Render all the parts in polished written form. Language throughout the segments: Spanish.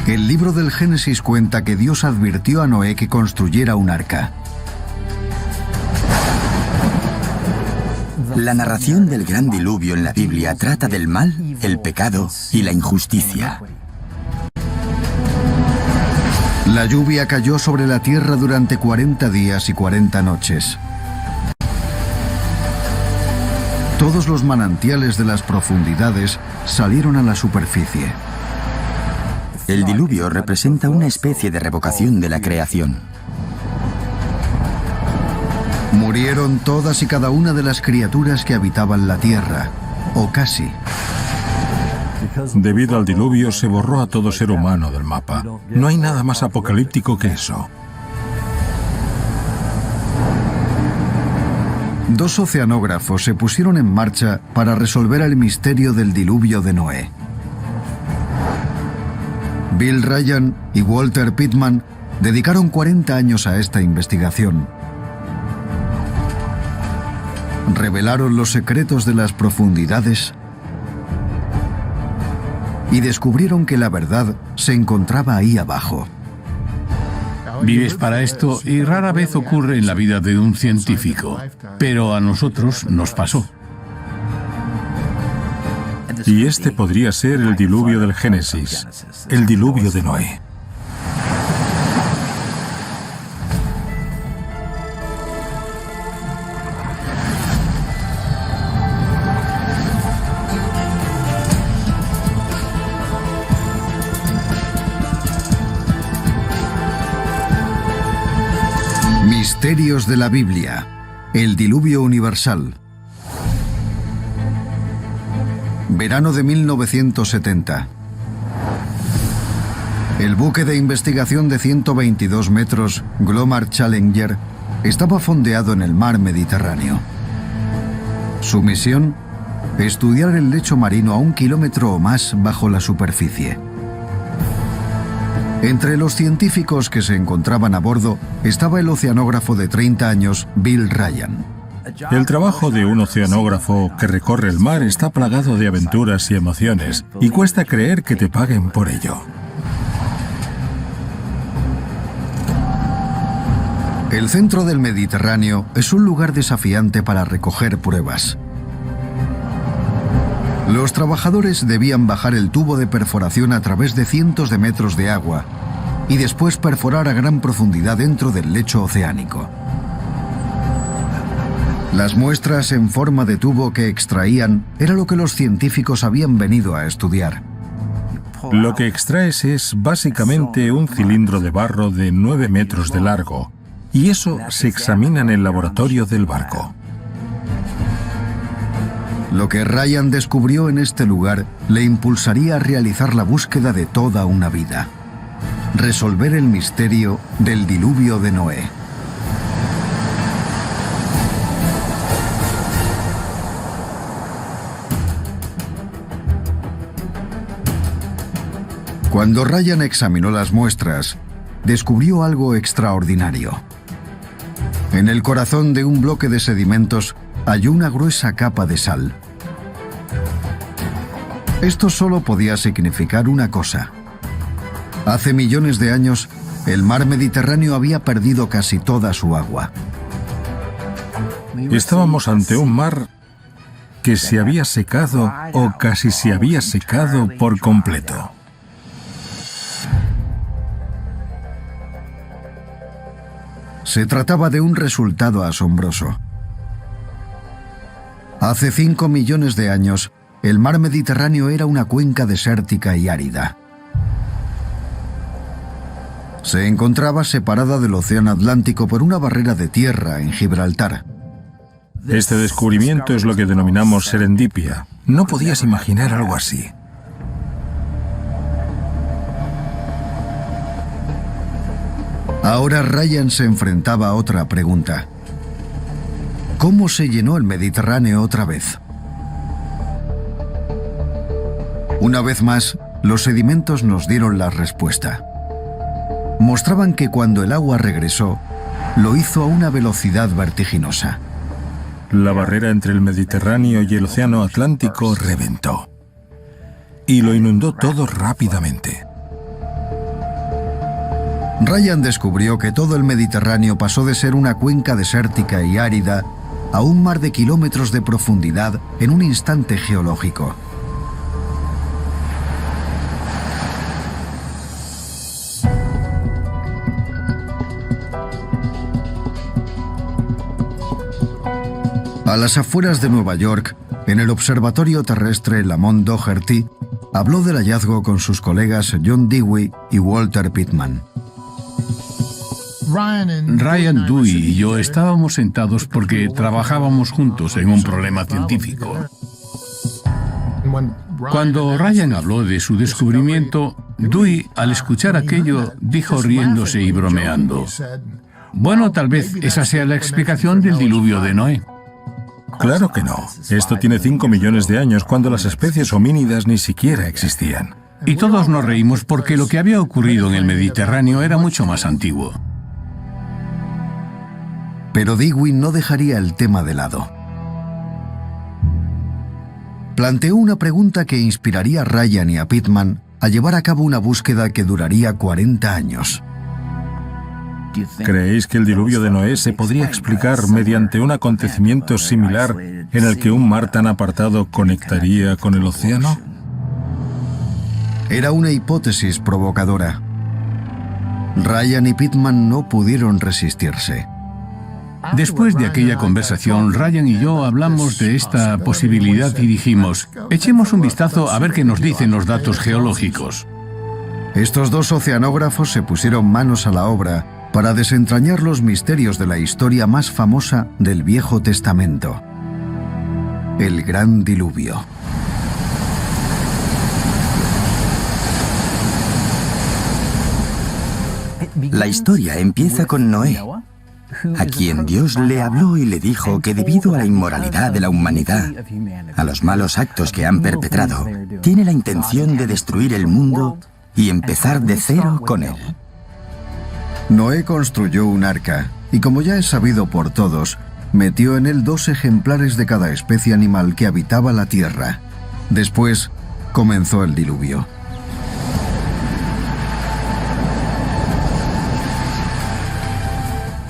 El libro del Génesis cuenta que Dios advirtió a Noé que construyera un arca. La narración del gran diluvio en la Biblia trata del mal, el pecado y la injusticia. La lluvia cayó sobre la tierra durante 40 días y 40 noches. Todos los manantiales de las profundidades salieron a la superficie. El diluvio representa una especie de revocación de la creación. Murieron todas y cada una de las criaturas que habitaban la tierra, o casi. Debido al diluvio se borró a todo ser humano del mapa. No hay nada más apocalíptico que eso. Dos oceanógrafos se pusieron en marcha para resolver el misterio del diluvio de Noé. Bill Ryan y Walter Pittman dedicaron 40 años a esta investigación. Revelaron los secretos de las profundidades y descubrieron que la verdad se encontraba ahí abajo. Vives para esto y rara vez ocurre en la vida de un científico, pero a nosotros nos pasó. Y este podría ser el diluvio del Génesis, el diluvio de Noé. Misterios de la Biblia. El diluvio universal. Verano de 1970. El buque de investigación de 122 metros, Glomar Challenger, estaba fondeado en el mar Mediterráneo. Su misión: estudiar el lecho marino a 1 kilómetro o más bajo la superficie. Entre los científicos que se encontraban a bordo estaba el oceanógrafo de 30 años, Bill Ryan. El trabajo de un oceanógrafo que recorre el mar está plagado de aventuras y emociones, y cuesta creer que te paguen por ello. El centro del Mediterráneo es un lugar desafiante para recoger pruebas. Los trabajadores debían bajar el tubo de perforación a través de cientos de metros de agua y después perforar a gran profundidad dentro del lecho oceánico. Las muestras en forma de tubo que extraían era lo que los científicos habían venido a estudiar. Lo que extraes es básicamente un cilindro de barro de 9 metros de largo, y eso se examina en el laboratorio del barco. Lo que Ryan descubrió en este lugar le impulsaría a realizar la búsqueda de toda una vida. Resolver el misterio del diluvio de Noé. Cuando Ryan examinó las muestras, descubrió algo extraordinario. En el corazón de un bloque de sedimentos halló una gruesa capa de sal. Esto solo podía significar una cosa. Hace millones de años, el mar Mediterráneo había perdido casi toda su agua. Estábamos ante un mar que se había secado o casi se había secado por completo. Se trataba de un resultado asombroso. Hace 5 millones de años, el mar Mediterráneo era una cuenca desértica y árida. Se encontraba separada del océano Atlántico por una barrera de tierra en Gibraltar. Este descubrimiento es lo que denominamos serendipia. No podías imaginar algo así. Ahora Ryan se enfrentaba a otra pregunta. ¿Cómo se llenó el Mediterráneo otra vez? Una vez más, los sedimentos nos dieron la respuesta. Mostraban que cuando el agua regresó, lo hizo a una velocidad vertiginosa. La barrera entre el Mediterráneo y el océano Atlántico reventó y lo inundó todo rápidamente. Ryan descubrió que todo el Mediterráneo pasó de ser una cuenca desértica y árida a un mar de kilómetros de profundidad en un instante geológico. A las afueras de Nueva York, en el observatorio terrestre Lamont Doherty, habló del hallazgo con sus colegas John Dewey y Walter Pittman. Ryan, Dewey y yo estábamos sentados porque trabajábamos juntos en un problema científico. Cuando Ryan habló de su descubrimiento, Dewey, al escuchar aquello, dijo riéndose y bromeando: bueno, tal vez esa sea la explicación del diluvio de Noé. Claro que no. Esto tiene 5 millones de años, cuando las especies homínidas ni siquiera existían. Y todos nos reímos porque lo que había ocurrido en el Mediterráneo era mucho más antiguo. Pero Dewey no dejaría el tema de lado. Planteó una pregunta que inspiraría a Ryan y a Pittman a llevar a cabo una búsqueda que duraría 40 años. ¿Creéis que el diluvio de Noé se podría explicar mediante un acontecimiento similar en el que un mar tan apartado conectaría con el océano? Era una hipótesis provocadora. Ryan y Pittman no pudieron resistirse. Después de aquella conversación, Ryan y yo hablamos de esta posibilidad y dijimos: echemos un vistazo a ver qué nos dicen los datos geológicos. Estos dos oceanógrafos se pusieron manos a la obra para desentrañar los misterios de la historia más famosa del Viejo Testamento: el Gran Diluvio. La historia empieza con Noé, a quien Dios le habló y le dijo que debido a la inmoralidad de la humanidad, a los malos actos que han perpetrado, tiene la intención de destruir el mundo y empezar de cero con él. Noé construyó un arca y, como ya es sabido por todos, metió en él 2 ejemplares de cada especie animal que habitaba la tierra. Después comenzó el diluvio.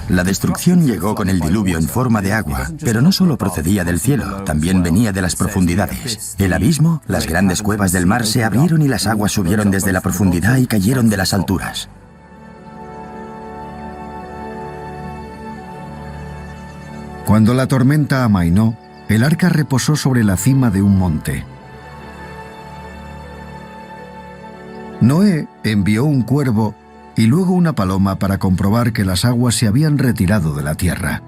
La destrucción llegó con el diluvio en forma de agua, pero no solo procedía del cielo, también venía de las profundidades. El abismo, las grandes cuevas del mar se abrieron y las aguas subieron desde la profundidad y cayeron de las alturas. Cuando la tormenta amainó, el arca reposó sobre la cima de un monte. Noé envió un cuervo y luego una paloma para comprobar que las aguas se habían retirado de la tierra.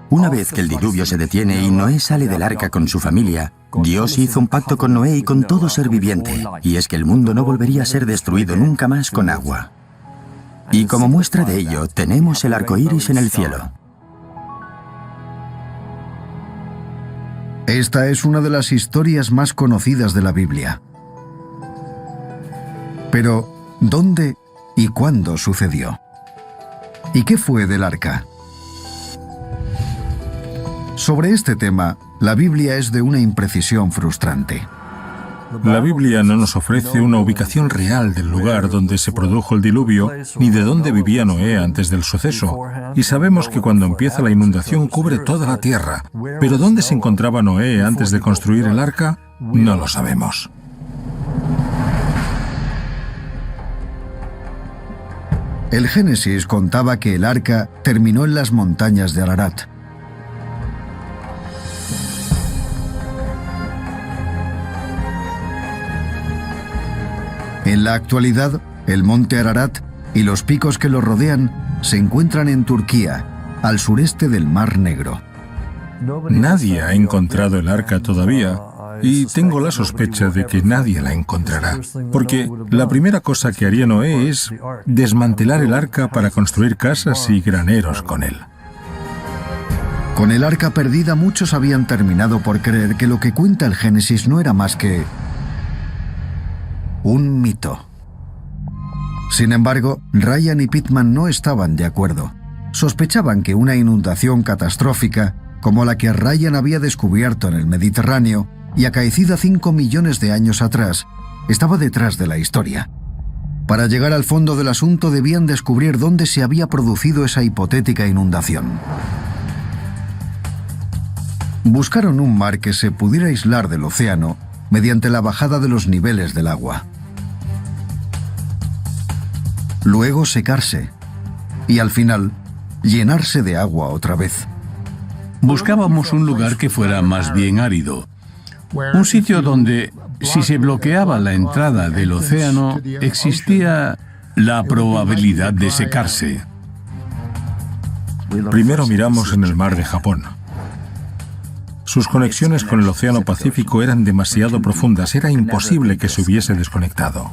Una vez que el diluvio se detiene y Noé sale del arca con su familia, Dios hizo un pacto con Noé y con todo ser viviente, y es que el mundo no volvería a ser destruido nunca más con agua. Y como muestra de ello, tenemos el arco iris en el cielo. Esta es una de las historias más conocidas de la Biblia. Pero, ¿dónde y cuándo sucedió? ¿Y qué fue del arca? Sobre este tema, la Biblia es de una imprecisión frustrante. La Biblia no nos ofrece una ubicación real del lugar donde se produjo el diluvio, ni de dónde vivía Noé antes del suceso. Y sabemos que cuando empieza la inundación cubre toda la tierra. Pero ¿dónde se encontraba Noé antes de construir el arca? No lo sabemos. El Génesis contaba que el arca terminó en las montañas de Ararat. En la actualidad, el monte Ararat y los picos que lo rodean se encuentran en Turquía, al sureste del Mar Negro. Nadie ha encontrado el arca todavía, y tengo la sospecha de que nadie la encontrará, porque la primera cosa que haría Noé es desmantelar el arca para construir casas y graneros con él. Con el arca perdida, muchos habían terminado por creer que lo que cuenta el Génesis no era más que un mito. Sin embargo, Ryan y Pittman no estaban de acuerdo. Sospechaban que una inundación catastrófica, como la que Ryan había descubierto en el Mediterráneo y acaecida 5 millones de años atrás, estaba detrás de la historia. Para llegar al fondo del asunto debían descubrir dónde se había producido esa hipotética inundación. Buscaron un mar que se pudiera aislar del océano mediante la bajada de los niveles del agua. Luego secarse y al final llenarse de agua otra vez. Buscábamos un lugar que fuera más bien árido. Un sitio donde, si se bloqueaba la entrada del océano, existía la probabilidad de secarse. Primero miramos en el mar de Japón. Sus conexiones con el Océano Pacífico eran demasiado profundas, era imposible que se hubiese desconectado.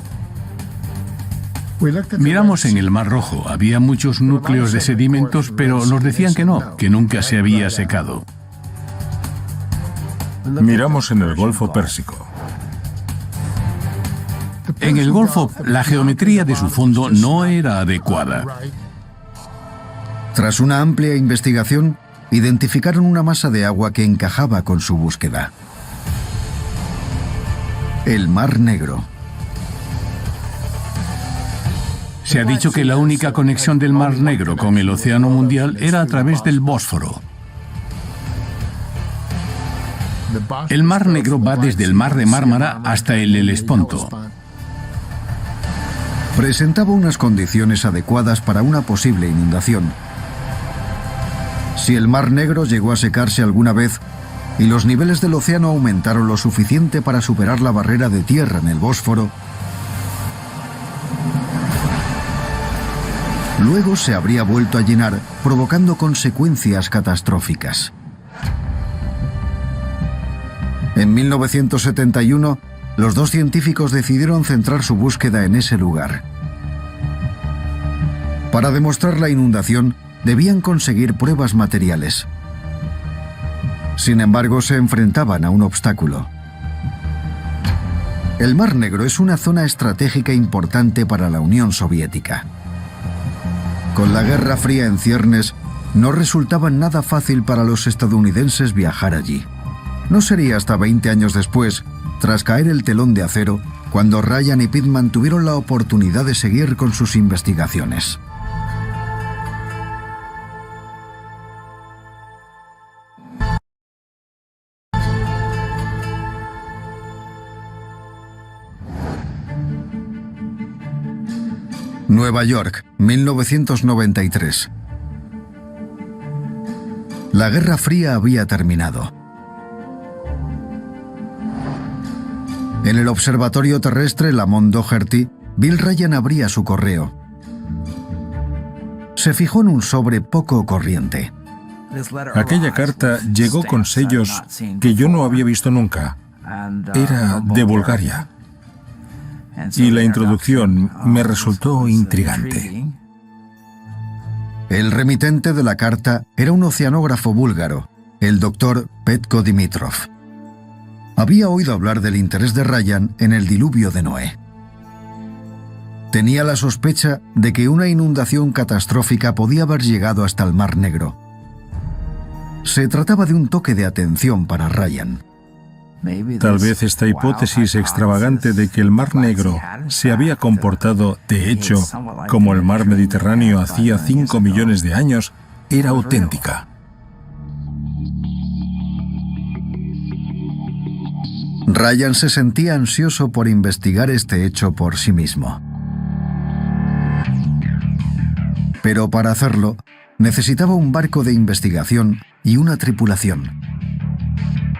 Miramos en el Mar Rojo, había muchos núcleos de sedimentos, pero nos decían que no, que nunca se había secado. Miramos en el Golfo Pérsico. En el Golfo, la geometría de su fondo no era adecuada. Tras una amplia investigación, identificaron una masa de agua que encajaba con su búsqueda. El Mar Negro. Se ha dicho que la única conexión del Mar Negro con el Océano Mundial era a través del Bósforo. El Mar Negro va desde el Mar de Mármara hasta el Helesponto. Presentaba unas condiciones adecuadas para una posible inundación. Si el Mar Negro llegó a secarse alguna vez y los niveles del océano aumentaron lo suficiente para superar la barrera de tierra en el Bósforo, luego se habría vuelto a llenar, provocando consecuencias catastróficas. En 1971, los dos científicos decidieron centrar su búsqueda en ese lugar. Para demostrar la inundación, debían conseguir pruebas materiales. Sin embargo, se enfrentaban a un obstáculo. El Mar Negro es una zona estratégica importante para la Unión Soviética. Con la Guerra Fría en ciernes, no resultaba nada fácil para los estadounidenses viajar allí. No sería hasta 20 años después, tras caer el telón de acero, cuando Ryan y Pittman tuvieron la oportunidad de seguir con sus investigaciones. Nueva York, 1993. La Guerra Fría había terminado. En el observatorio terrestre Lamont Doherty, Bill Ryan abría su correo. Se fijó en un sobre poco corriente. Aquella carta llegó con sellos que yo no había visto nunca. Era de Bulgaria. Y la introducción me resultó intrigante. El remitente de la carta era un oceanógrafo búlgaro, el doctor Petko Dimitrov. Había oído hablar del interés de Ryan en el diluvio de Noé. Tenía la sospecha de que una inundación catastrófica podía haber llegado hasta el Mar Negro. Se trataba de un toque de atención para Ryan. Tal vez esta hipótesis extravagante de que el Mar Negro se había comportado, de hecho, como el mar Mediterráneo hacía 5 millones de años, era auténtica. Ryan se sentía ansioso por investigar este hecho por sí mismo. Pero para hacerlo, necesitaba un barco de investigación y una tripulación.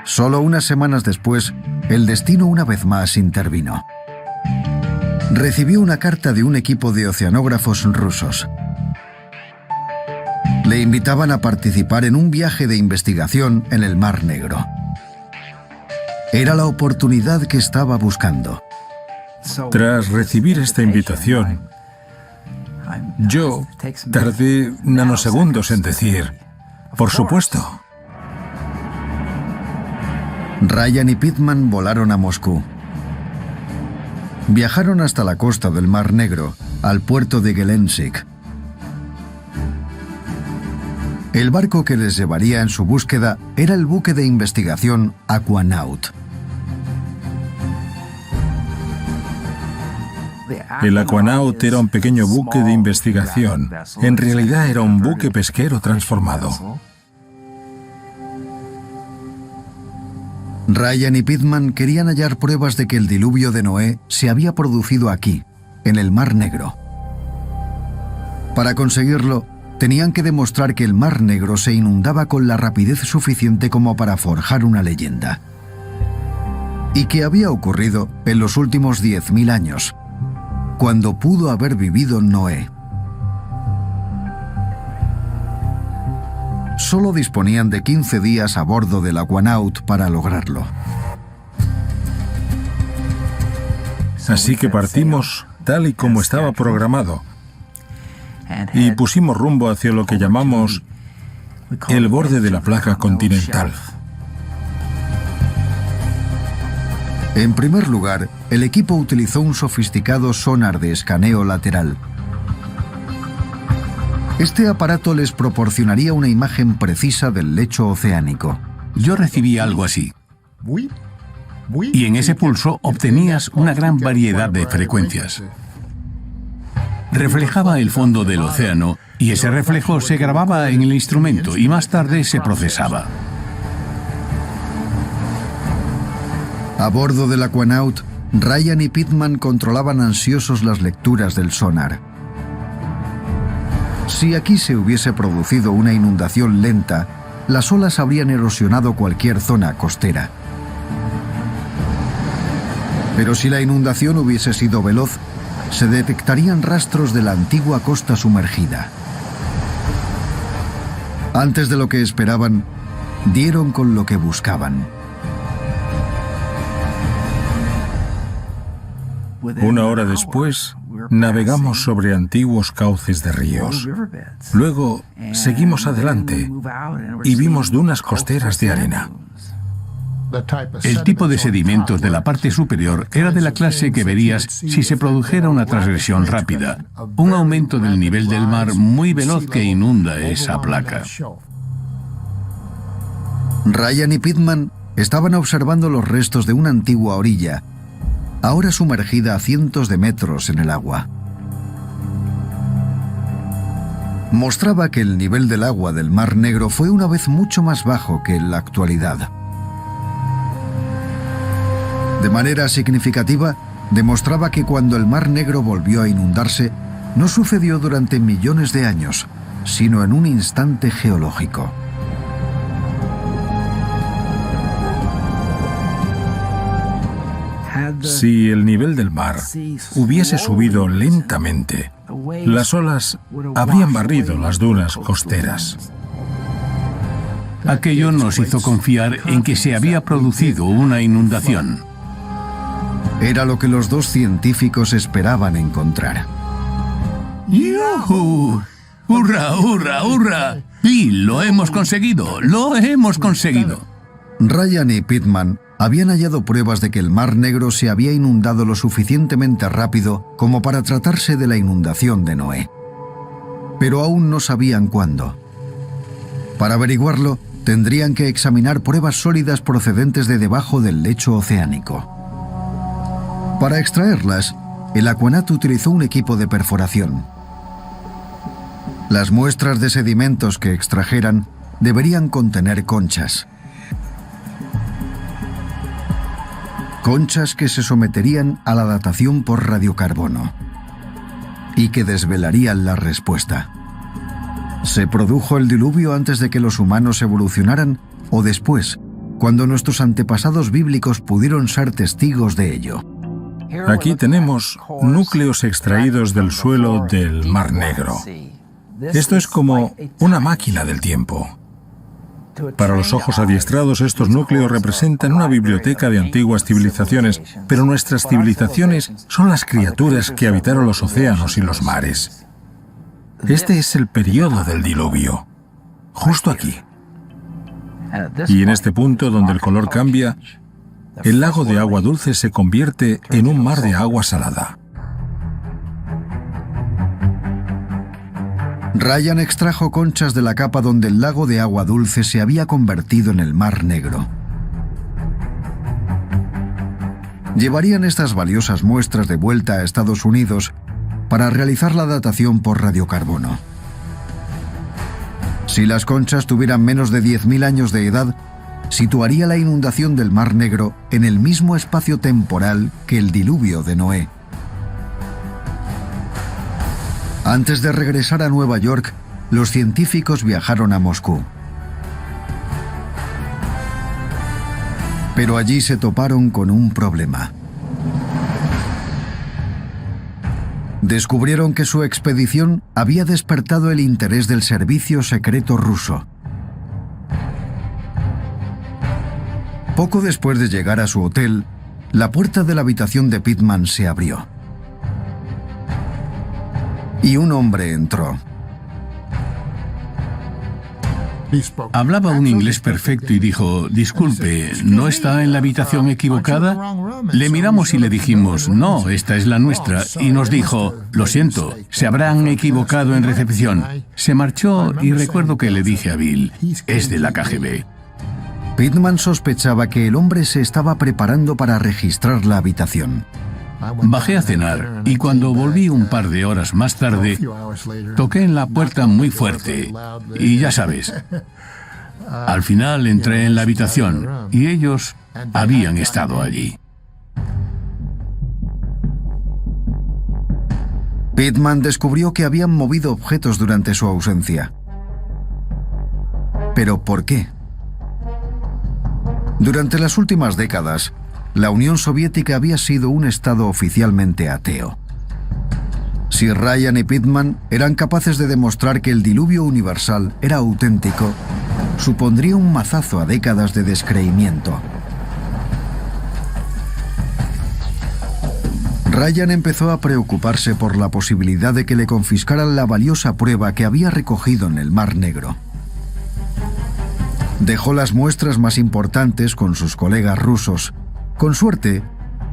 Solo unas semanas después, el destino una vez más intervino. Recibió una carta de un equipo de oceanógrafos rusos. Le invitaban a participar en un viaje de investigación en el Mar Negro. Era la oportunidad que estaba buscando. Tras recibir esta invitación, yo tardé nanosegundos en decir, por supuesto. Ryan y Pittman volaron a Moscú. Viajaron hasta la costa del Mar Negro, al puerto de Gelendzhik. El barco que les llevaría en su búsqueda era el buque de investigación Aquanaut. El Aquanaut era un pequeño buque de investigación. En realidad era un buque pesquero transformado. Ryan y Pittman querían hallar pruebas de que el diluvio de Noé se había producido aquí, en el Mar Negro. Para conseguirlo, tenían que demostrar que el Mar Negro se inundaba con la rapidez suficiente como para forjar una leyenda. Y que había ocurrido en los últimos 10.000 años, cuando pudo haber vivido Noé. Solo disponían de 15 días a bordo del Aquanaut para lograrlo. Así que partimos tal y como estaba programado y pusimos rumbo hacia lo que llamamos el borde de la placa continental. En primer lugar, el equipo utilizó un sofisticado sonar de escaneo lateral. Este aparato les proporcionaría una imagen precisa del lecho oceánico. Yo recibí algo así. Y en ese pulso obtenías una gran variedad de frecuencias. Reflejaba el fondo del océano y ese reflejo se grababa en el instrumento y más tarde se procesaba. A bordo del Aquanaut, Ryan y Pittman controlaban ansiosos las lecturas del sonar. Si aquí se hubiese producido una inundación lenta, las olas habrían erosionado cualquier zona costera. Pero si la inundación hubiese sido veloz, se detectarían rastros de la antigua costa sumergida. Antes de lo que esperaban, dieron con lo que buscaban. Una hora después, navegamos sobre antiguos cauces de ríos. Luego, seguimos adelante y vimos dunas costeras de arena. El tipo de sedimentos de la parte superior era de la clase que verías si se produjera una transgresión rápida, un aumento del nivel del mar muy veloz que inunda esa placa. Ryan y Pittman estaban observando los restos de una antigua orilla, ahora sumergida a cientos de metros en el agua. Mostraba que el nivel del agua del Mar Negro fue una vez mucho más bajo que en la actualidad. De manera significativa, demostraba que cuando el Mar Negro volvió a inundarse, no sucedió durante millones de años, sino en un instante geológico. Si el nivel del mar hubiese subido lentamente, las olas habrían barrido las dunas costeras. Aquello nos hizo confiar en que se había producido una inundación. Era lo que los dos científicos esperaban encontrar. ¡Yuhu! ¡Hurra, hurra, hurra! ¡Y lo hemos conseguido! ¡Lo hemos conseguido! Ryan y Pittman habían hallado pruebas de que el Mar Negro se había inundado lo suficientemente rápido como para tratarse de la inundación de Noé. Pero aún no sabían cuándo. Para averiguarlo, tendrían que examinar pruebas sólidas procedentes de debajo del lecho oceánico. Para extraerlas, el Aquanaut utilizó un equipo de perforación. Las muestras de sedimentos que extrajeran deberían contener conchas. Conchas que se someterían a la datación por radiocarbono y que desvelarían la respuesta. ¿Se produjo el diluvio antes de que los humanos evolucionaran o después, cuando nuestros antepasados bíblicos pudieron ser testigos de ello? Aquí tenemos núcleos extraídos del suelo del Mar Negro. Esto es como una máquina del tiempo. Para los ojos adiestrados, estos núcleos representan una biblioteca de antiguas civilizaciones, pero nuestras civilizaciones son las criaturas que habitaron los océanos y los mares. Este es el periodo del diluvio, justo aquí. Y en este punto donde el color cambia, el lago de agua dulce se convierte en un mar de agua salada. Ryan extrajo conchas de la capa donde el lago de agua dulce se había convertido en el Mar Negro. Llevarían estas valiosas muestras de vuelta a Estados Unidos para realizar la datación por radiocarbono. Si las conchas tuvieran menos de 10.000 años de edad, situaría la inundación del Mar Negro en el mismo espacio temporal que el diluvio de Noé. Antes de regresar a Nueva York, los científicos viajaron a Moscú. Pero allí se toparon con un problema. Descubrieron que su expedición había despertado el interés del servicio secreto ruso. Poco después de llegar a su hotel, la puerta de la habitación de Pittman se abrió. Y un hombre entró. Hablaba un inglés perfecto y dijo, disculpe, ¿no está en la habitación equivocada? Le miramos y le dijimos, no, esta es la nuestra. Y nos dijo, lo siento, se habrán equivocado en recepción. Se marchó y recuerdo que le dije a Bill, es de la KGB. Pittman sospechaba que el hombre se estaba preparando para registrar la habitación. Bajé a cenar y cuando volví un par de horas más tarde, toqué en la puerta muy fuerte y ya sabes, al final entré en la habitación y ellos habían estado allí. Pittman descubrió que habían movido objetos durante su ausencia. ¿Pero por qué? Durante las últimas décadas, la Unión Soviética había sido un estado oficialmente ateo. Si Ryan y Pittman eran capaces de demostrar que el diluvio universal era auténtico, supondría un mazazo a décadas de descreimiento. Ryan empezó a preocuparse por la posibilidad de que le confiscaran la valiosa prueba que había recogido en el Mar Negro. Dejó las muestras más importantes con sus colegas rusos. Con suerte,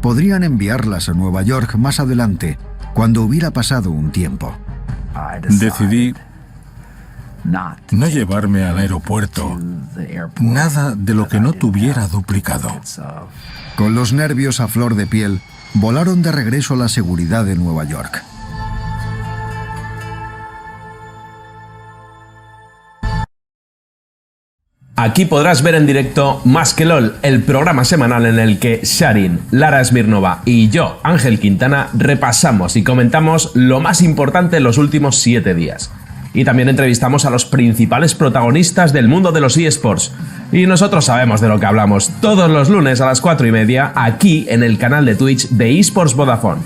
podrían enviarlas a Nueva York más adelante, cuando hubiera pasado un tiempo. Decidí no llevarme al aeropuerto nada de lo que no tuviera duplicado. Con los nervios a flor de piel, volaron de regreso a la seguridad de Nueva York. Aquí podrás ver en directo Más que LOL, el programa semanal en el que Sharin, Lara Smirnova y yo, Ángel Quintana, repasamos y comentamos lo más importante en los últimos 7 días. Y también entrevistamos a los principales protagonistas del mundo de los eSports. Y nosotros sabemos de lo que hablamos todos los lunes a las 4:30 aquí en el canal de Twitch de eSports Vodafone.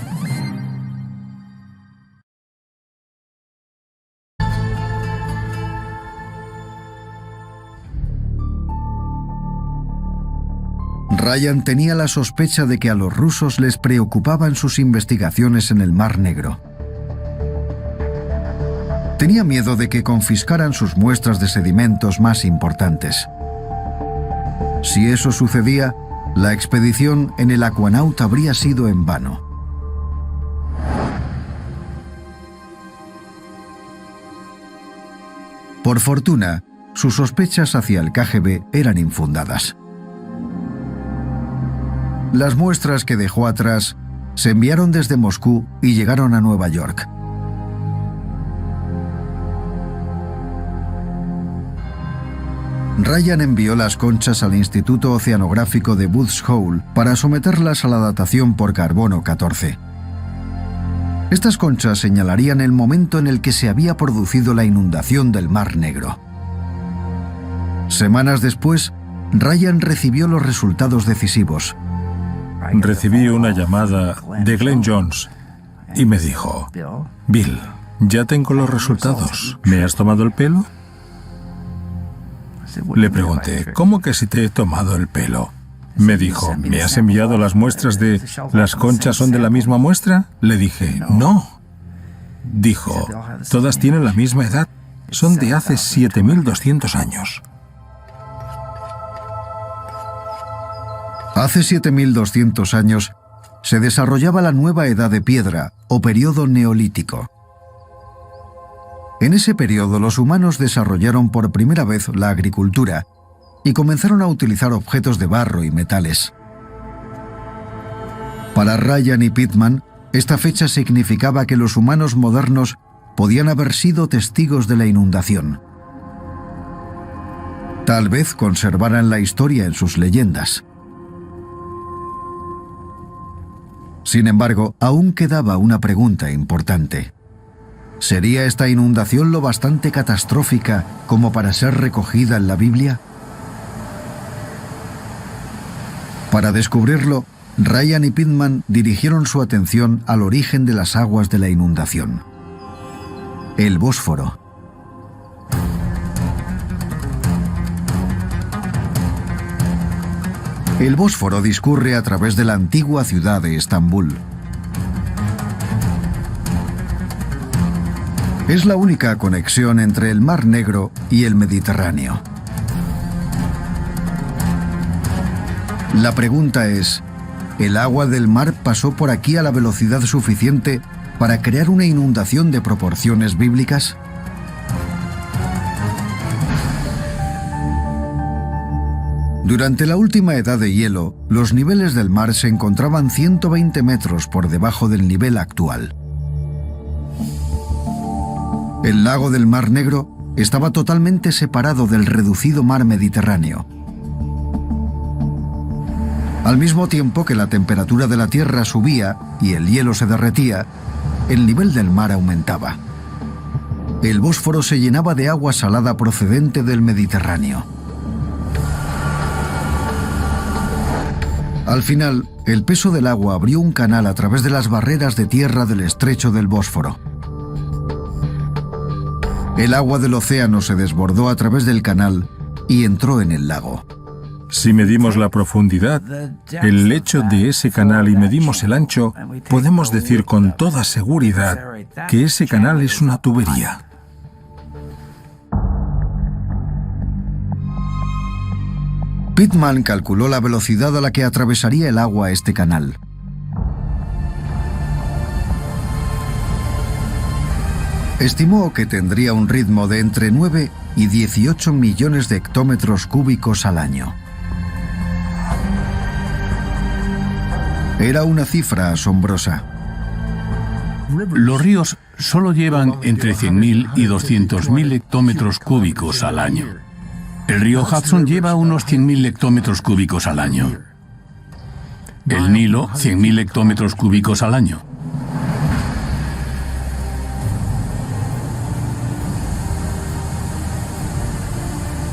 Ryan tenía la sospecha de que a los rusos les preocupaban sus investigaciones en el Mar Negro. Tenía miedo de que confiscaran sus muestras de sedimentos más importantes. Si eso sucedía, la expedición en el Aquanaut habría sido en vano. Por fortuna, sus sospechas hacia el KGB eran infundadas. Las muestras que dejó atrás se enviaron desde Moscú y llegaron a Nueva York. Ryan envió las conchas al Instituto Oceanográfico de Woods Hole para someterlas a la datación por carbono 14. Estas conchas señalarían el momento en el que se había producido la inundación del Mar Negro. Semanas después, Ryan recibió los resultados decisivos. Recibí una llamada de Glenn Jones y me dijo, Bill, ya tengo los resultados. ¿Me has tomado el pelo? Le pregunté, ¿cómo que si te he tomado el pelo? Me dijo, ¿me has enviado las muestras de las conchas son de la misma muestra? Le dije, no. Dijo, todas tienen la misma edad. Son de hace 7.200 años. Hace 7.200 años se desarrollaba la nueva edad de piedra o periodo neolítico. En ese periodo los humanos desarrollaron por primera vez la agricultura y comenzaron a utilizar objetos de barro y metales. Para Ryan y Pittman, esta fecha significaba que los humanos modernos podían haber sido testigos de la inundación. Tal vez conservaran la historia en sus leyendas. Sin embargo, aún quedaba una pregunta importante. ¿Sería esta inundación lo bastante catastrófica como para ser recogida en la Biblia? Para descubrirlo, Ryan y Pittman dirigieron su atención al origen de las aguas de la inundación: el Bósforo. El Bósforo discurre a través de la antigua ciudad de Estambul. Es la única conexión entre el Mar Negro y el Mediterráneo. La pregunta es, ¿el agua del mar pasó por aquí a la velocidad suficiente para crear una inundación de proporciones bíblicas? Durante la última edad de hielo, los niveles del mar se encontraban 120 metros por debajo del nivel actual. El lago del Mar Negro estaba totalmente separado del reducido mar Mediterráneo. Al mismo tiempo que la temperatura de la Tierra subía y el hielo se derretía, el nivel del mar aumentaba. El Bósforo se llenaba de agua salada procedente del Mediterráneo. Al final, el peso del agua abrió un canal a través de las barreras de tierra del estrecho del Bósforo. El agua del océano se desbordó a través del canal y entró en el lago. Si medimos la profundidad, el lecho de ese canal y medimos el ancho, podemos decir con toda seguridad que ese canal es una tubería. Pittman calculó la velocidad a la que atravesaría el agua este canal. Estimó que tendría un ritmo de entre 9 y 18 millones de hectómetros cúbicos al año. Era una cifra asombrosa. Los ríos solo llevan entre 100.000 y 200.000 hectómetros cúbicos al año. El río Hudson lleva unos 100.000 hectómetros cúbicos al año. El Nilo, 100.000 hectómetros cúbicos al año.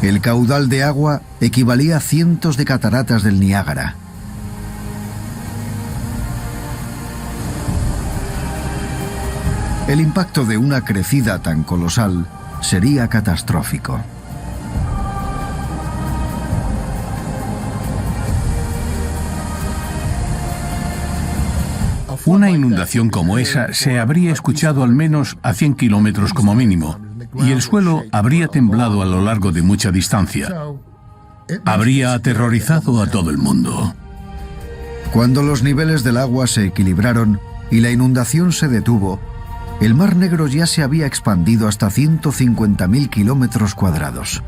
El caudal de agua equivalía a cientos de cataratas del Niágara. El impacto de una crecida tan colosal sería catastrófico. Una inundación como esa se habría escuchado al menos a 100 kilómetros como mínimo, y el suelo habría temblado a lo largo de mucha distancia. Habría aterrorizado a todo el mundo. Cuando los niveles del agua se equilibraron y la inundación se detuvo, el Mar Negro ya se había expandido hasta 150.000 kilómetros cuadrados.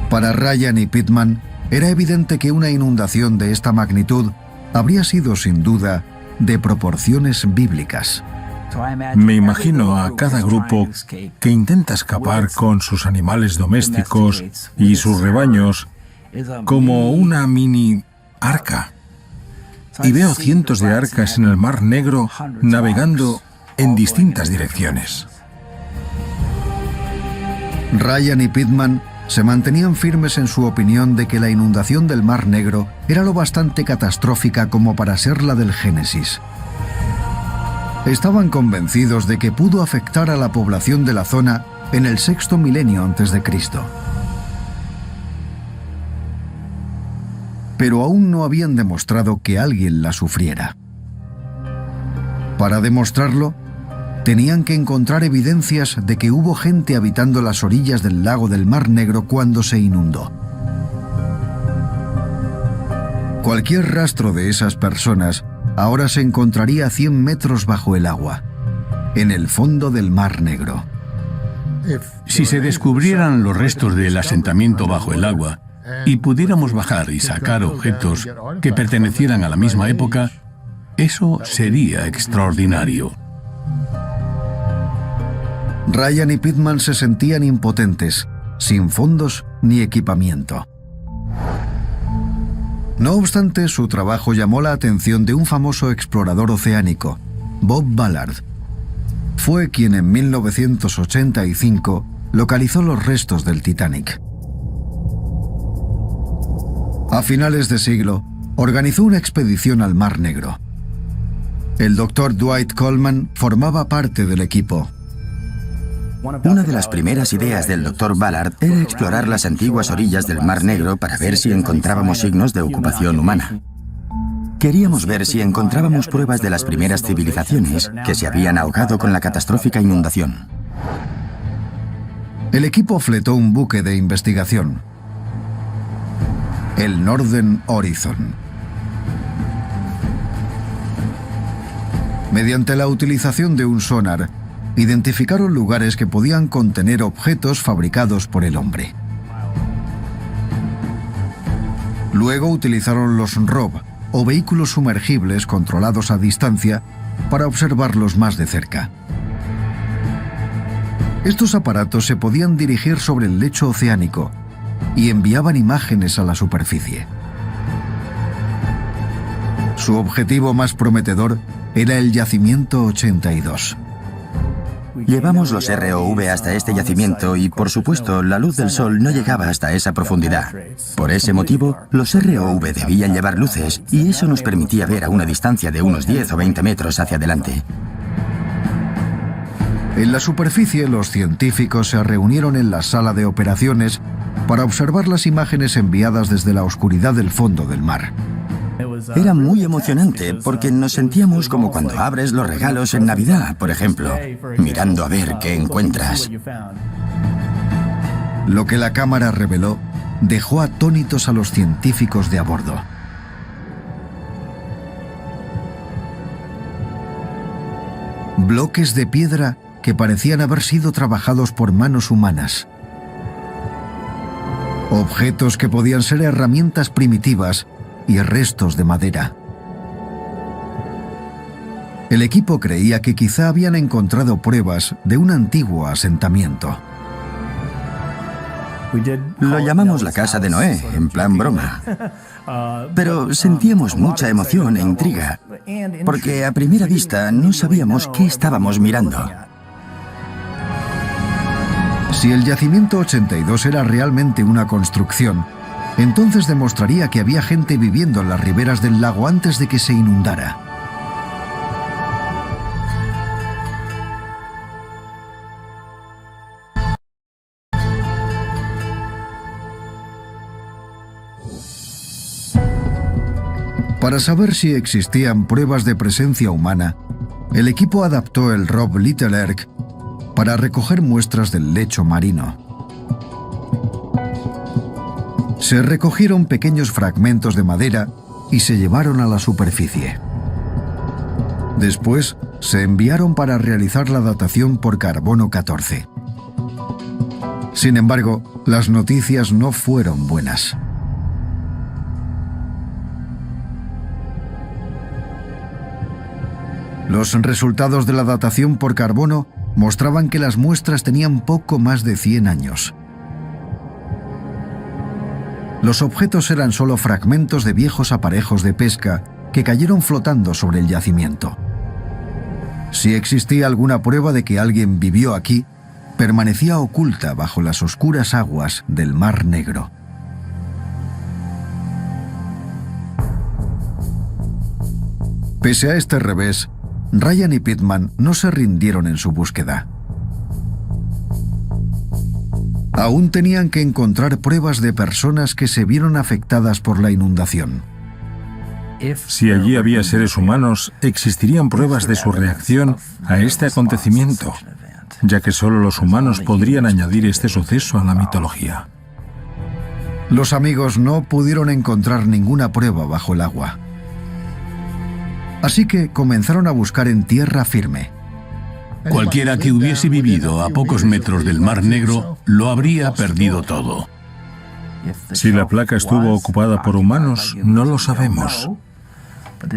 Para Ryan y Pittman, era evidente que una inundación de esta magnitud habría sido, sin duda, de proporciones bíblicas. Me imagino a cada grupo que intenta escapar con sus animales domésticos y sus rebaños como una mini arca. Y veo cientos de arcas en el Mar Negro navegando en distintas direcciones. Ryan y Pittman se mantenían firmes en su opinión de que la inundación del Mar Negro era lo bastante catastrófica como para ser la del Génesis. Estaban convencidos de que pudo afectar a la población de la zona en el sexto milenio antes de Cristo. Pero aún no habían demostrado que alguien la sufriera. Para demostrarlo, tenían que encontrar evidencias de que hubo gente habitando las orillas del lago del Mar Negro cuando se inundó. Cualquier rastro de esas personas ahora se encontraría a 100 metros bajo el agua, en el fondo del Mar Negro. Si se descubrieran los restos del asentamiento bajo el agua, y pudiéramos bajar y sacar objetos que pertenecieran a la misma época, eso sería extraordinario. Ryan y Pittman se sentían impotentes, sin fondos ni equipamiento. No obstante, su trabajo llamó la atención de un famoso explorador oceánico, Bob Ballard. Fue quien en 1985 localizó los restos del Titanic. A finales de siglo, organizó una expedición al Mar Negro. El Dr. Dwight Coleman formaba parte del equipo. Una de las primeras ideas del Dr. Ballard era explorar las antiguas orillas del Mar Negro para ver si encontrábamos signos de ocupación humana. Queríamos ver si encontrábamos pruebas de las primeras civilizaciones que se habían ahogado con la catastrófica inundación. El equipo fletó un buque de investigación, el Northern Horizon. Mediante la utilización de un sonar, identificaron lugares que podían contener objetos fabricados por el hombre. Luego utilizaron los ROV, o vehículos sumergibles controlados a distancia, para observarlos más de cerca. Estos aparatos se podían dirigir sobre el lecho oceánico y enviaban imágenes a la superficie. Su objetivo más prometedor era el Yacimiento 82. Llevamos los ROV hasta este yacimiento y, por supuesto, la luz del sol no llegaba hasta esa profundidad. Por ese motivo, los ROV debían llevar luces y eso nos permitía ver a una distancia de unos 10 o 20 metros hacia adelante. En la superficie, los científicos se reunieron en la sala de operaciones para observar las imágenes enviadas desde la oscuridad del fondo del mar. Era muy emocionante porque nos sentíamos como cuando abres los regalos en Navidad, por ejemplo, mirando a ver qué encuentras. Lo que la cámara reveló dejó atónitos a los científicos de a bordo. Bloques de piedra que parecían haber sido trabajados por manos humanas. Objetos que podían ser herramientas primitivas y restos de madera. El equipo creía que quizá habían encontrado pruebas de un antiguo asentamiento. Lo llamamos la casa de Noé, en plan broma. Pero sentíamos mucha emoción e intriga, porque a primera vista no sabíamos qué estábamos mirando. Si el Yacimiento 82 era realmente una construcción, entonces demostraría que había gente viviendo en las riberas del lago antes de que se inundara. Para saber si existían pruebas de presencia humana, el equipo adaptó el ROV Little Erg para recoger muestras del lecho marino. Se recogieron pequeños fragmentos de madera y se llevaron a la superficie. Después, se enviaron para realizar la datación por carbono 14. Sin embargo, las noticias no fueron buenas. Los resultados de la datación por carbono mostraban que las muestras tenían poco más de 100 años. Los objetos eran solo fragmentos de viejos aparejos de pesca que cayeron flotando sobre el yacimiento. Si existía alguna prueba de que alguien vivió aquí, permanecía oculta bajo las oscuras aguas del Mar Negro. Pese a este revés, Ryan y Pittman no se rindieron en su búsqueda. Aún tenían que encontrar pruebas de personas que se vieron afectadas por la inundación. Si allí había seres humanos, existirían pruebas de su reacción a este acontecimiento, ya que solo los humanos podrían añadir este suceso a la mitología. Los amigos no pudieron encontrar ninguna prueba bajo el agua. Así que comenzaron a buscar en tierra firme. Cualquiera que hubiese vivido a pocos metros del Mar Negro lo habría perdido todo. Si la placa estuvo ocupada por humanos, no lo sabemos.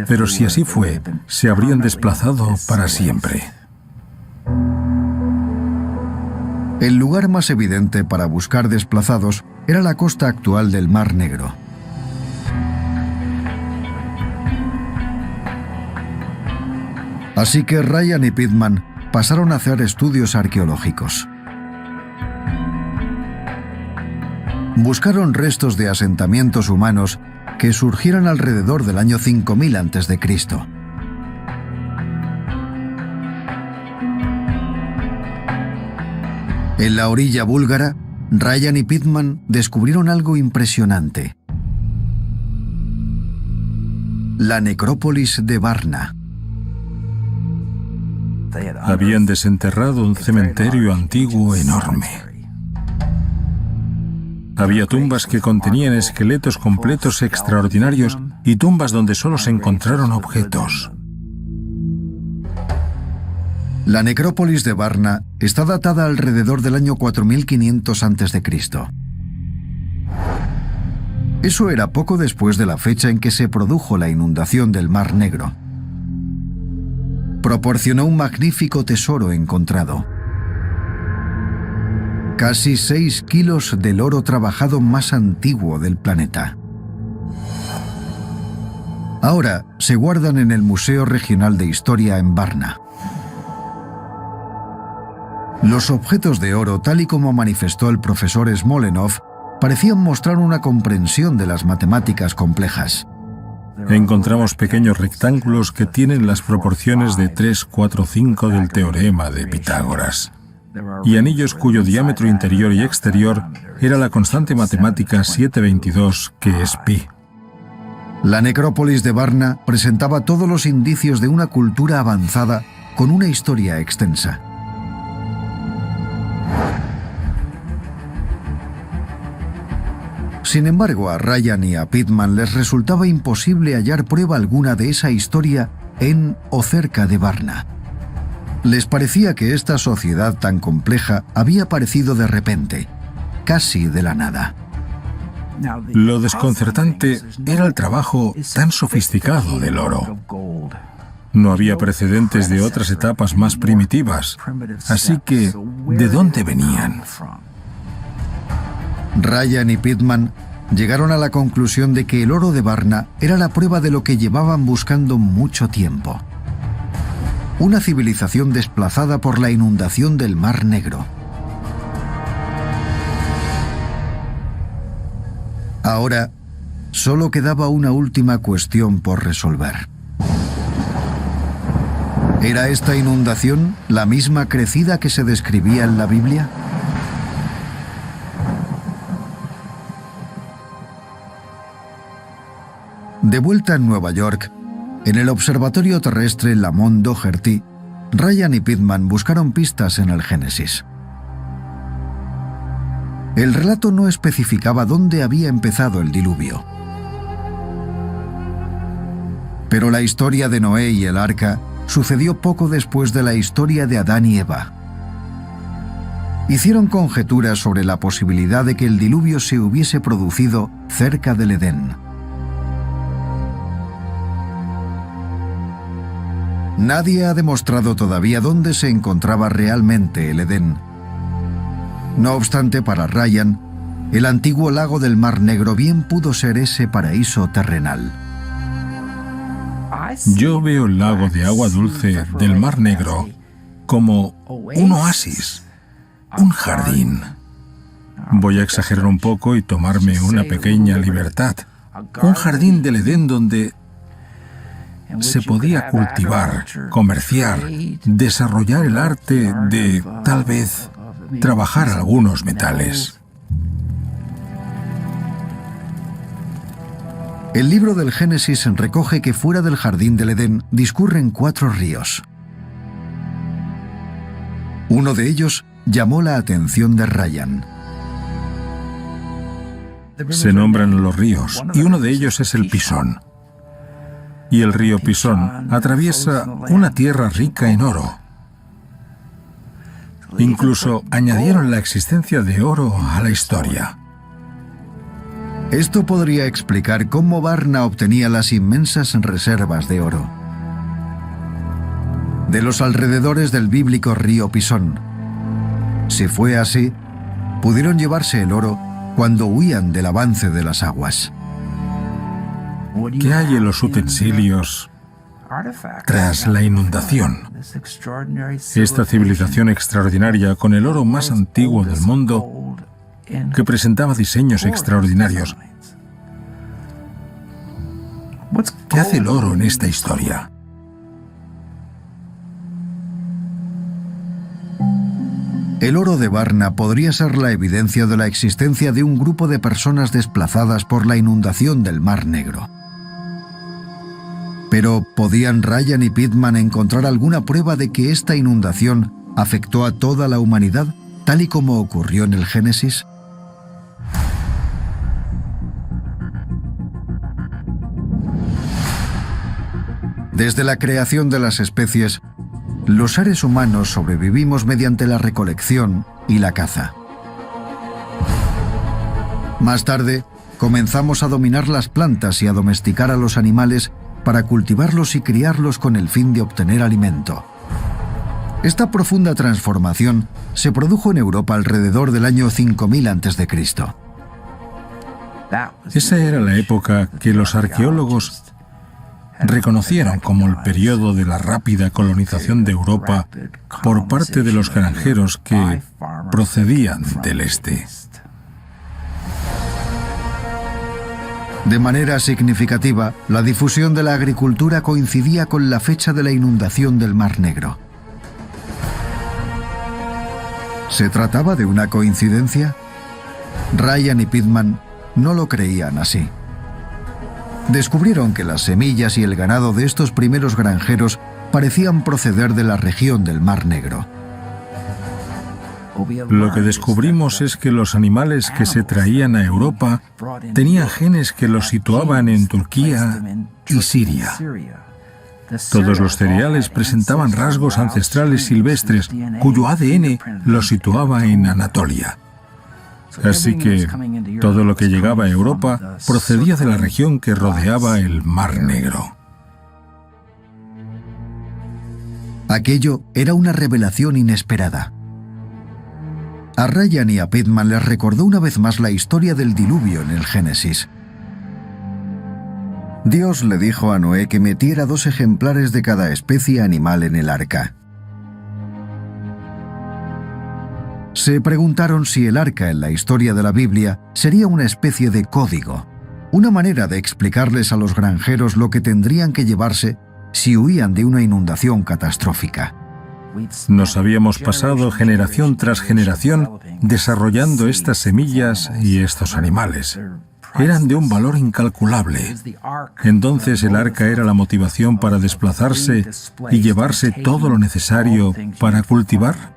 Pero si así fue, se habrían desplazado para siempre. El lugar más evidente para buscar desplazados era la costa actual del Mar Negro. Así que Ryan y Pittman pasaron a hacer estudios arqueológicos. Buscaron restos de asentamientos humanos que surgieran alrededor del año 5000 a.C. En la orilla búlgara, Ryan y Pittman descubrieron algo impresionante: la necrópolis de Varna. Habían desenterrado un cementerio antiguo enorme. Había tumbas que contenían esqueletos completos extraordinarios y tumbas donde solo se encontraron objetos. La necrópolis de Varna está datada alrededor del año 4500 a.C. Eso era poco después de la fecha en que se produjo la inundación del Mar Negro. Proporcionó un magnífico tesoro encontrado: casi 6 kilos del oro trabajado más antiguo del planeta. Ahora se guardan en el Museo Regional de Historia en Varna. Los objetos de oro, tal y como manifestó el profesor Smolenov, parecían mostrar una comprensión de las matemáticas complejas. Encontramos pequeños rectángulos que tienen las proporciones de 3, 4, 5 del teorema de Pitágoras, y anillos cuyo diámetro interior y exterior era la constante matemática 722, que es pi. La necrópolis de Varna presentaba todos los indicios de una cultura avanzada con una historia extensa. Sin embargo, a Ryan y a Pittman les resultaba imposible hallar prueba alguna de esa historia en o cerca de Varna. Les parecía que esta sociedad tan compleja había aparecido de repente, casi de la nada. Lo desconcertante era el trabajo tan sofisticado del oro. No había precedentes de otras etapas más primitivas, así que, ¿de dónde venían? Ryan y Pittman llegaron a la conclusión de que el oro de Varna era la prueba de lo que llevaban buscando mucho tiempo: una civilización desplazada por la inundación del Mar Negro. Ahora, solo quedaba una última cuestión por resolver. ¿Era esta inundación la misma crecida que se describía en la Biblia? De vuelta en Nueva York, en el observatorio terrestre Lamont Doherty, Ryan y Pittman buscaron pistas en el Génesis. El relato no especificaba dónde había empezado el diluvio. Pero la historia de Noé y el arca sucedió poco después de la historia de Adán y Eva. Hicieron conjeturas sobre la posibilidad de que el diluvio se hubiese producido cerca del Edén. Nadie ha demostrado todavía dónde se encontraba realmente el Edén. No obstante, para Ryan, el antiguo lago del Mar Negro bien pudo ser ese paraíso terrenal. Yo veo el lago de agua dulce del Mar Negro como un oasis, un jardín. Voy a exagerar un poco y tomarme una pequeña libertad. Un jardín del Edén donde se podía cultivar, comerciar, desarrollar el arte de, tal vez, trabajar algunos metales. El libro del Génesis recoge que fuera del jardín del Edén discurren 4 ríos. Uno de ellos llamó la atención de Ryan. Se nombran los ríos, y uno de ellos es el Pisón. Y el río Pisón atraviesa una tierra rica en oro. Incluso añadieron la existencia de oro a la historia. Esto podría explicar cómo Varna obtenía las inmensas reservas de oro. De los alrededores del bíblico río Pisón. Si fue así, pudieron llevarse el oro cuando huían del avance de las aguas. ¿Qué hay en los utensilios tras la inundación? Esta civilización extraordinaria, con el oro más antiguo del mundo, que presentaba diseños extraordinarios. ¿Qué hace el oro en esta historia? El oro de Varna podría ser la evidencia de la existencia de un grupo de personas desplazadas por la inundación del Mar Negro. Pero, ¿podían Ryan y Pitman encontrar alguna prueba de que esta inundación afectó a toda la humanidad, tal y como ocurrió en el Génesis? Desde la creación de las especies, los seres humanos sobrevivimos mediante la recolección y la caza. Más tarde, comenzamos a dominar las plantas y a domesticar a los animales para cultivarlos y criarlos con el fin de obtener alimento. Esta profunda transformación se produjo en Europa alrededor del año 5000 a.C. Esa era la época que los arqueólogos reconocieron como el periodo de la rápida colonización de Europa por parte de los granjeros que procedían del este. De manera significativa, la difusión de la agricultura coincidía con la fecha de la inundación del Mar Negro. ¿Se trataba de una coincidencia? Ryan y Pitman no lo creían así. Descubrieron que las semillas y el ganado de estos primeros granjeros parecían proceder de la región del Mar Negro. Lo que descubrimos es que los animales que se traían a Europa tenían genes que los situaban en Turquía y Siria. Todos los cereales presentaban rasgos ancestrales silvestres, cuyo ADN los situaba en Anatolia. Así que todo lo que llegaba a Europa procedía de la región que rodeaba el Mar Negro. Aquello era una revelación inesperada. A Ryan y a Pitman les recordó una vez más la historia del diluvio en el Génesis. Dios le dijo a Noé que metiera 2 ejemplares de cada especie animal en el arca. Se preguntaron si el arca en la historia de la Biblia sería una especie de código, una manera de explicarles a los granjeros lo que tendrían que llevarse si huían de una inundación catastrófica. Nos habíamos pasado generación tras generación desarrollando estas semillas y estos animales. Eran de un valor incalculable. Entonces el arca era la motivación para desplazarse y llevarse todo lo necesario para cultivar.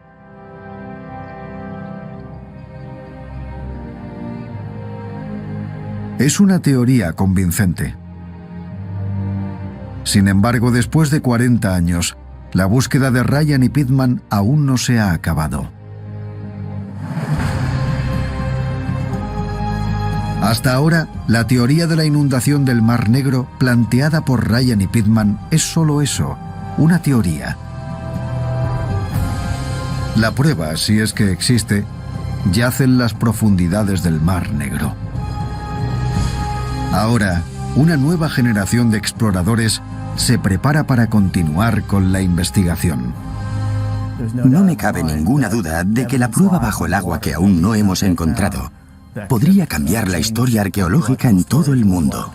Es una teoría convincente. Sin embargo, después de 40 años, la búsqueda de Ryan y Pitman aún no se ha acabado. Hasta ahora, la teoría de la inundación del Mar Negro planteada por Ryan y Pitman es solo eso, una teoría. La prueba, si es que existe, yace en las profundidades del Mar Negro. Ahora, una nueva generación de exploradores se prepara para continuar con la investigación. No me cabe ninguna duda de que la prueba bajo el agua que aún no hemos encontrado podría cambiar la historia arqueológica en todo el mundo.